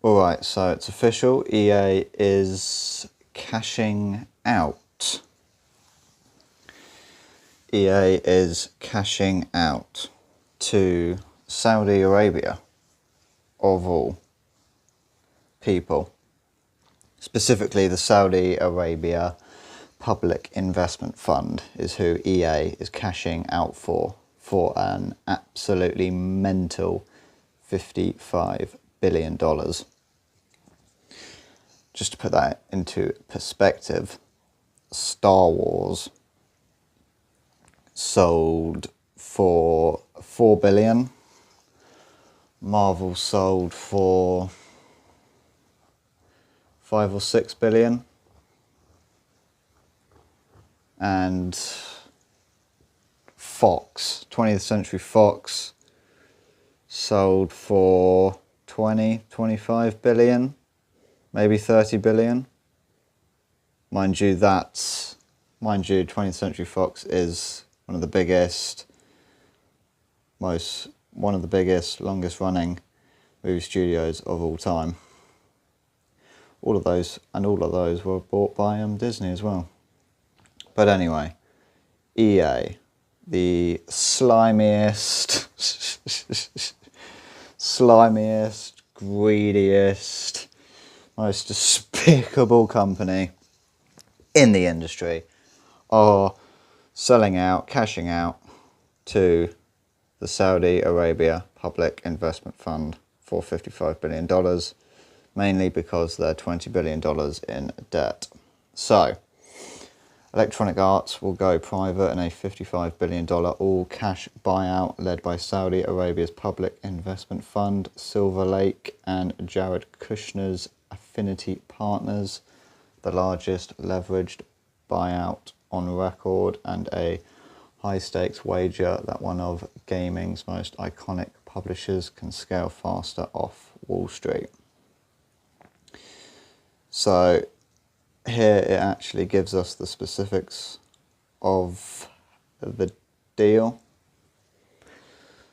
Alright, so it's official. EA is cashing out. EA is cashing out to Saudi Arabia, of all people. Specifically, the Saudi Arabia Public Investment Fund is who EA is cashing out for an absolutely mental $55 billion. Just to put that into perspective, Star Wars sold for $4 billion. Marvel sold for $5 or $6 billion. And Fox, 20th Century Fox, sold for 25 billion, maybe 30 billion. Mind you, 20th Century Fox is one of the biggest, longest running movie studios of all time. All of those were bought by Disney as well. But anyway, EA, the slimiest, greediest, most despicable company in the industry, are selling out, cashing out to the Saudi Arabia Public Investment Fund for $55 billion, mainly because they're $20 billion in debt. So, Electronic Arts will go private in a $55 billion all-cash buyout led by Saudi Arabia's Public Investment Fund, Silver Lake, and Jared Kushner's Affinity Partners, the largest leveraged buyout on record and a high-stakes wager that one of gaming's most iconic publishers can scale faster off Wall Street. So, here it actually gives us the specifics of the deal.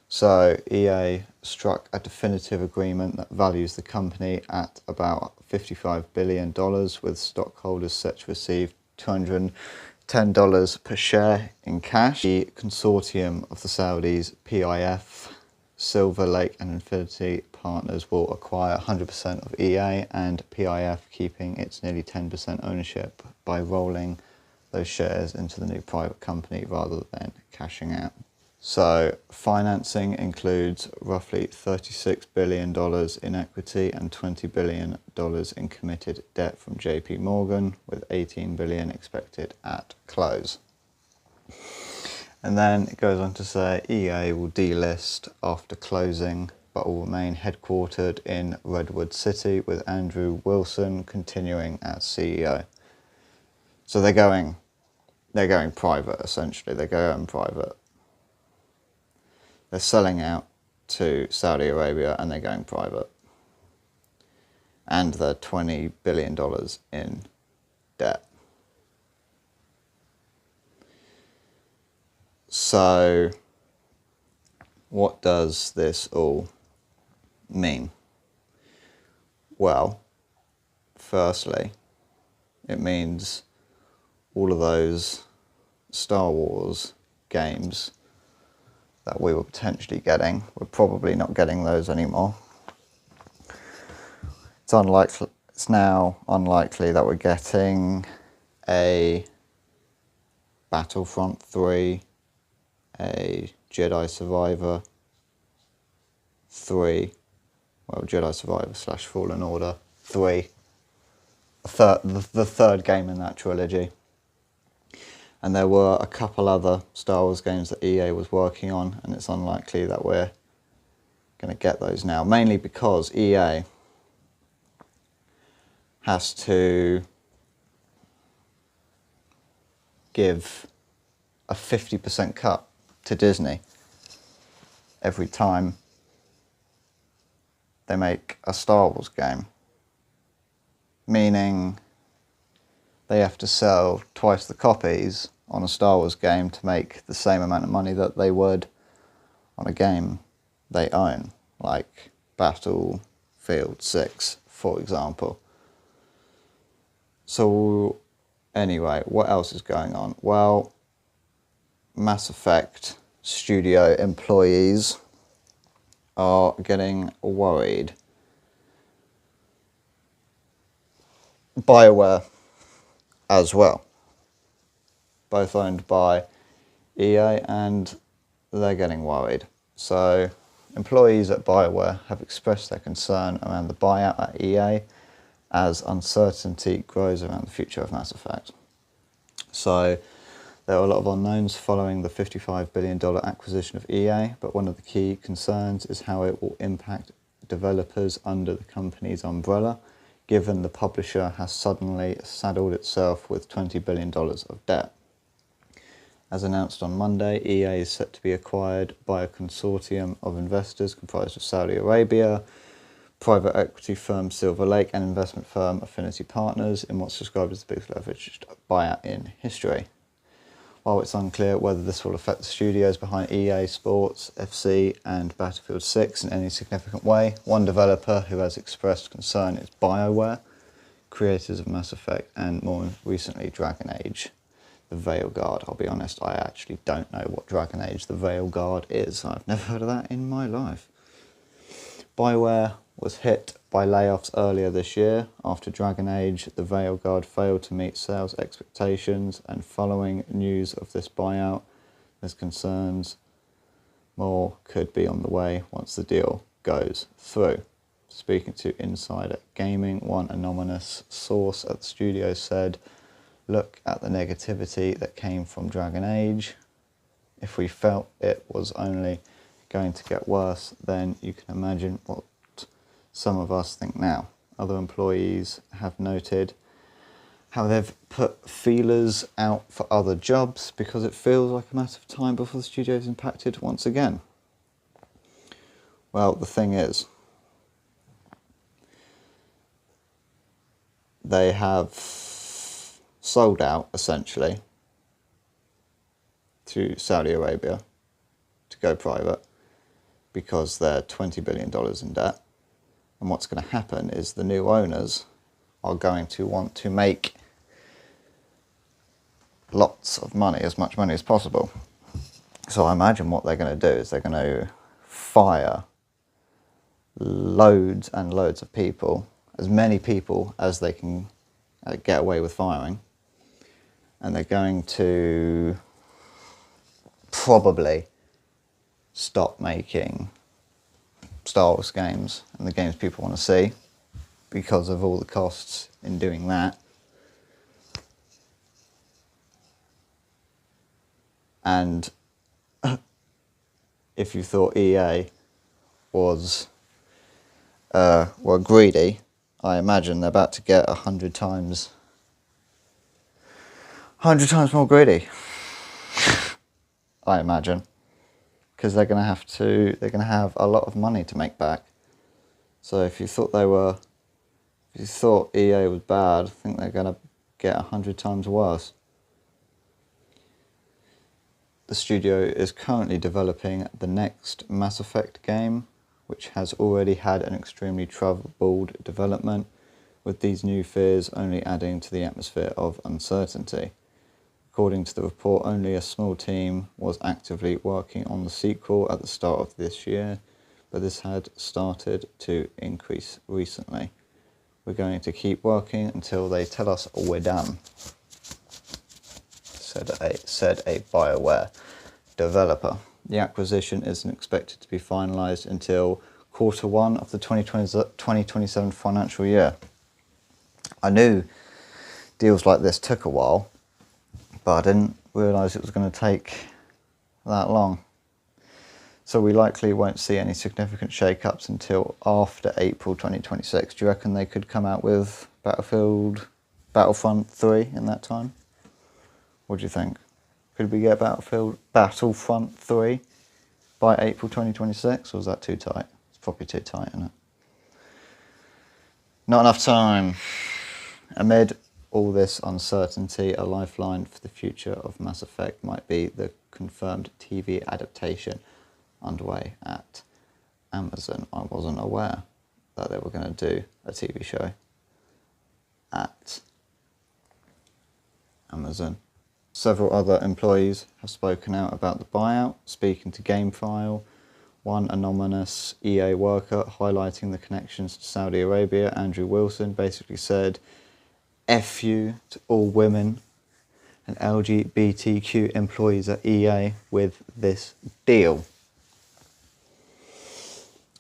So EA struck a definitive agreement that values the company at about $55 billion, with stockholders set to receive $210 per share in cash. The consortium of the Saudis, PIF, Silver Lake and Affinity Partners will acquire 100% of EA, and PIF keeping its nearly 10% ownership by rolling those shares into the new private company rather than cashing out. So financing includes roughly $36 billion in equity and $20 billion in committed debt from JP Morgan, with $18 billion expected at close. And then it goes on to say EA will delist after closing, but will remain headquartered in Redwood City, with Andrew Wilson continuing as CEO. So they're going private, essentially. They're going private. They're selling out to Saudi Arabia and they're going private. And they're $20 billion in debt. So, what does this all mean? Well, firstly, it means all of those Star Wars games that we were potentially getting, we're probably not getting those anymore. It's now unlikely that we're getting a Battlefront 3, a Jedi Survivor 3, well, Jedi Survivor / Fallen Order 3, the third game in that trilogy. And there were a couple other Star Wars games that EA was working on, and it's unlikely that we're going to get those now, mainly because EA has to give a 50% cut to Disney every time they make a Star Wars game, meaning they have to sell twice the copies on a Star Wars game to make the same amount of money that they would on a game they own, like Battlefield Battlefield 6, for example. So anyway, what else is going on? Well, Mass Effect studio employees are getting worried. BioWare as well, both owned by EA, and they're getting worried. So employees at BioWare have expressed their concern around the buyout at EA as uncertainty grows around the future of Mass Effect. So there are a lot of unknowns following the $55 billion acquisition of EA, but one of the key concerns is how it will impact developers under the company's umbrella, given the publisher has suddenly saddled itself with $20 billion of debt. As announced on Monday, EA is set to be acquired by a consortium of investors comprised of Saudi Arabia, private equity firm Silver Lake, and investment firm Affinity Partners in what's described as the biggest leveraged buyout in history. While it's unclear whether this will affect the studios behind EA Sports, FC and Battlefield 6 in any significant way, one developer who has expressed concern is BioWare, creators of Mass Effect and more recently Dragon Age, the Veilguard. I'll be honest, I actually don't know what Dragon Age, the Veilguard is. I've never heard of that in my life. BioWare was hit by layoffs earlier this year after Dragon Age, the Veilguard failed to meet sales expectations, and following news of this buyout, there's concerns more could be on the way once the deal goes through. Speaking to Insider Gaming, one anonymous source at the studio said, "Look at the negativity that came from Dragon Age. If we felt it was only going to get worse, then you can imagine what some of us think now." Other employees have noted how they've put feelers out for other jobs because it feels like a matter of time before the studio is impacted once again. Well, the thing is, they have sold out essentially to Saudi Arabia to go private because they're $20 billion in debt. And what's going to happen is the new owners are going to want to make lots of money, as much money as possible. So I imagine what they're going to do is they're going to fire loads and loads of people, as many people as they can get away with firing. And they're going to probably stop making Star Wars games and the games people want to see because of all the costs in doing that. And if you thought EA was were greedy, I imagine they're about to get 100 times more greedy. I imagine. Because they're going to have a lot of money to make back. So if you thought EA was bad, I think they're going to get 100 times worse. The studio is currently developing the next Mass Effect game, which has already had an extremely troubled development, with these new fears only adding to the atmosphere of uncertainty. According to the report, only a small team was actively working on the sequel at the start of this year, but this had started to increase recently. We're going to keep working until they tell us we're done, said a BioWare developer. The acquisition isn't expected to be finalised until Q1 of the 2027 financial year. I knew deals like this took a while, but I didn't realise it was going to take that long. So we likely won't see any significant shake-ups until after April 2026. Do you reckon they could come out with Battlefront 3 in that time? What do you think? Could we get Battlefront 3 by April 2026, or is that too tight? It's probably too tight, isn't it? Not enough time. Amid all this uncertainty, a lifeline for the future of Mass Effect might be the confirmed TV adaptation underway at Amazon. I wasn't aware that they were going to do a TV show at Amazon. Several other employees have spoken out about the buyout, speaking to GameFile. One anonymous EA worker highlighting the connections to Saudi Arabia, Andrew Wilson, basically said, "F you to all women and LGBTQ employees at EA with this deal."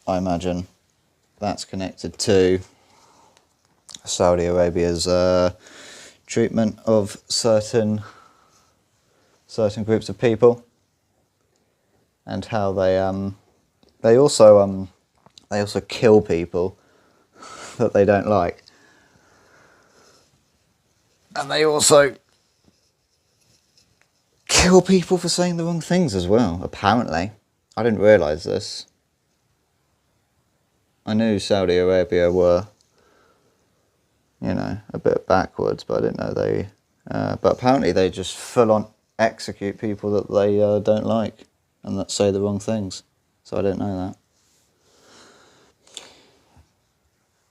I imagine that's connected to Saudi Arabia's treatment of certain groups of people, and how they also kill people that they don't like, and they also kill people for saying the wrong things as well. Apparently, I didn't realise this. I knew Saudi Arabia were, a bit backwards, but I didn't know they. But apparently, they just full on execute people that they don't like and that say the wrong things. So I didn't know that.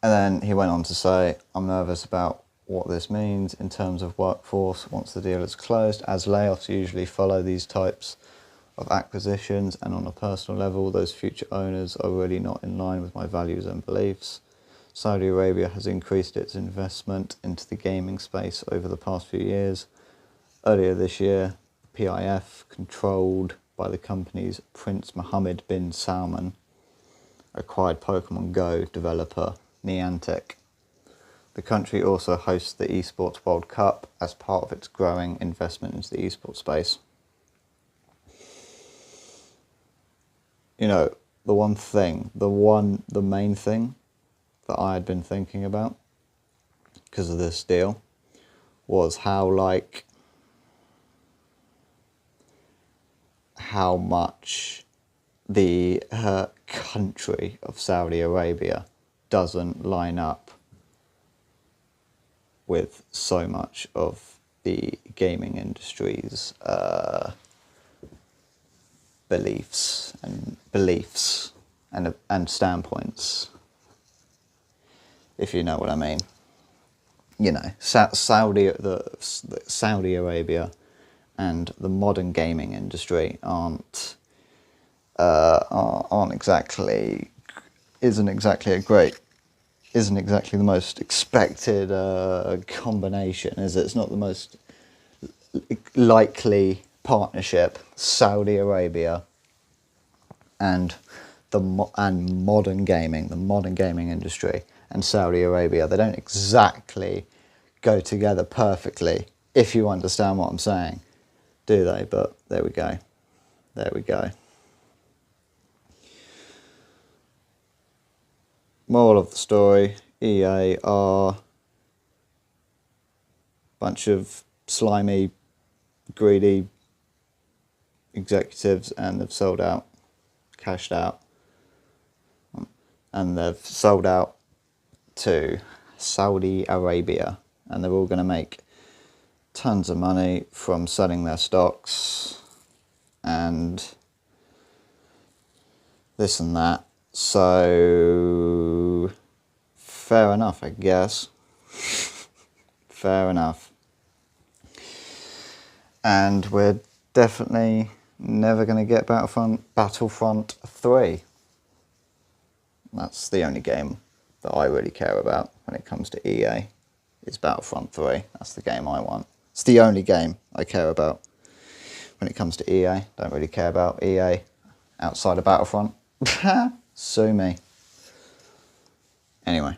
And then he went on to say, "I'm nervous about what this means in terms of workforce once the deal is closed, as layoffs usually follow these types of acquisitions, and on a personal level, those future owners are really not in line with my values and beliefs. Saudi Arabia has increased its investment into the gaming space over the past few years. Earlier this year, PIF, controlled by the company's Prince Mohammed bin Salman, acquired Pokemon Go developer Niantic. The country also hosts the Esports World Cup as part of its growing investment into the esports space." The main thing that I had been thinking about because of this deal was how much the country of Saudi Arabia doesn't line up with so much of the gaming industry's beliefs and standpoints, if you know what I mean. Saudi Arabia and the modern gaming industry isn't exactly the most expected combination, is it? It's not the most likely partnership. Saudi Arabia and modern gaming, the modern gaming industry, and Saudi Arabia, they don't exactly go together perfectly, if you understand what I'm saying, do they? But there we go. Moral of the story, EA are a bunch of slimy, greedy executives, and they've sold out, cashed out, and they've sold out to Saudi Arabia, and they're all going to make tons of money from selling their stocks and this and that. So fair enough, I guess. Fair enough. And we're definitely never going to get Battlefront 3. That's the only game that I really care about when it comes to EA. It's Battlefront 3. That's the game I want. It's the only game I care about when it comes to EA. Don't really care about EA outside of Battlefront. Sue me. Anyway.